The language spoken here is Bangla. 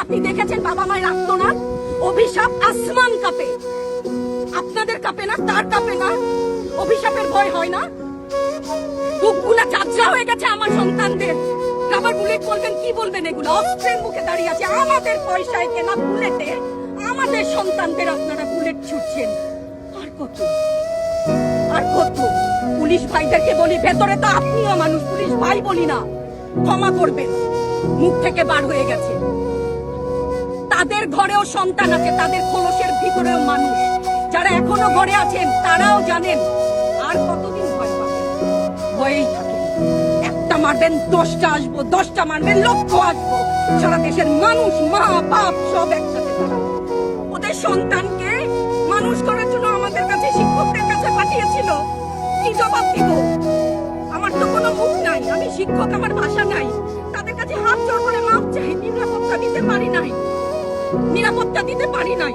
আপনি দেখেছেন বাবা মায়ের আত্মনাদ? অভিশাপ আসমান কাঁপে, আপনাদের কাঁপে না? তার কাঁপে না? অভিশাপের ভয় হয় না? বুকগুলা ঝাঁঝরা হয়ে গেছে আমার সন্তানদের। রাবার বুলেট বলবেন, কি বলবেন? এগুলো অস্ত্রের মুখে দাঁড়িয়ে আছে, আমাদের পয়সায় কেনা বুলেটে আমাদের সন্তানদের আপনারা বুলেট ছুটছেন। আর কত, আর কত? পুলিশ ভাইদেরকে বলি, ভেতরে তো আপনিও মানুষ, পুলিশ ভাই বলি না, ক্ষমা করবেন, মুখ থেকে বার হয়ে গেছে। তাদের ঘরেও সন্তান আছে, তাদের খোলসের ভিতরেও মানুষ। যারা এখনো ঘরে আছেন তারাও জানেন আর কতদিন ভয় পাবেন। ভয়েই থাকেন, একটা মারবেন 10টা আসবো, 10টা মারবেন লক্ষ আসবো। সারা দেশের মানুষ, মা বাপ সব একসাথে দাঁড়াবে। ওদের সন্তানকে মানুষ করার জন্য আমাদের কাছে, শিক্ষকদের কাছে পাঠিয়েছিল। কি জবাব দিব? আমার তো কোনো মুখ নাই, আমি শিক্ষক, আমার ভাষা নাই। তাদের কাছে হাত জোড় করে মাপ চাই, নিরাপত্তা দিতে পারি নাই, নিরাপত্তা দিতে পারি নাই।